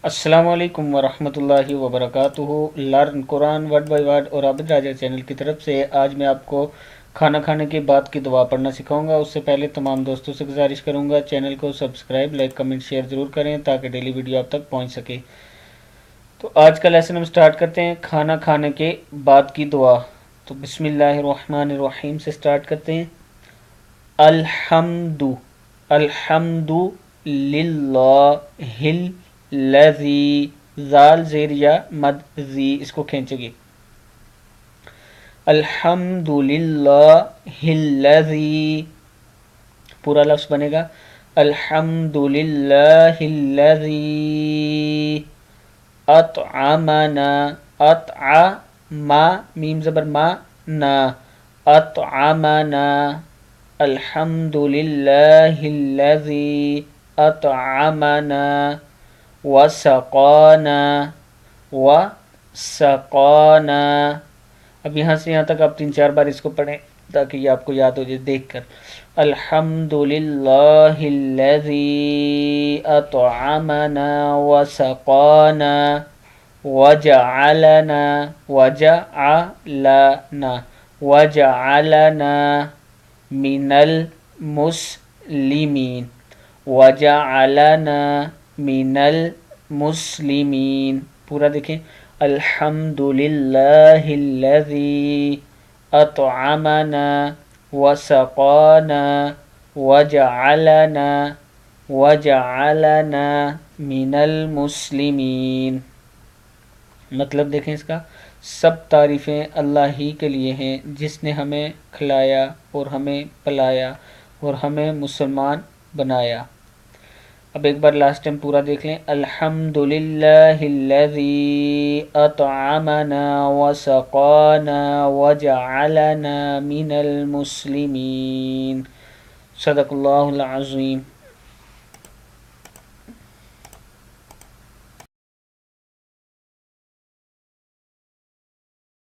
السلام علیکم ورحمۃ اللہ وبرکاتہ۔ Learn Quran word by word اور عابد راجہ چینل کی طرف سے آج میں آپ کو کھانا کھانے کے بعد کی دعا پڑھنا سکھاؤں گا۔ اس سے پہلے تمام دوستوں سے گزارش کروں گا چینل کو سبسکرائب، لائک، کمنٹ، شیئر ضرور کریں تاکہ ڈیلی ویڈیو آپ تک پہنچ سکے۔ تو آج کا لیسن ہم سٹارٹ کرتے ہیں کھانا کھانے کے بعد کی دعا۔ تو بسم اللہ الرحمن الرحیم سے سٹارٹ کرتے ہیں۔ الحمد الحمد للہ الذی، زال زیر یا مد زی، اس کو کھینچے گی۔ الحمد للہ الذی، پورا لفظ بنے گا الحمد للہ الذی اطعمنا، اطعما میم زبر ما نا، اطعمنا، الحمد للہ الذی اطعمنا وسقانا، وسقانا۔ اب یہاں سے یہاں تک آپ 3-4 بار اس کو پڑھیں تاکہ یہ آپ کو یاد ہو جائے دیکھ کر۔ الحمد للہ الذی اطعمنا وسقانا وجعلنا، وجعلنا، وجعلنا من المسلمین، وجعلنا من المسلمین۔ پورا دیکھیں، الحمد للہ الذی اطعمنا وسقانا وجعلنا من المسلمین۔ مطلب دیکھیں اس کا، سب تعریفیں اللہ ہی کے لیے ہیں جس نے ہمیں کھلایا اور ہمیں پلایا اور ہمیں مسلمان بنایا۔ اب ایک بار لاسٹ ٹائم پورا دیکھ لیں۔ الحمد للہ الذی اطعمنا وسقانا وجعلنا من المسلمین۔ صدق اللہ العظیم۔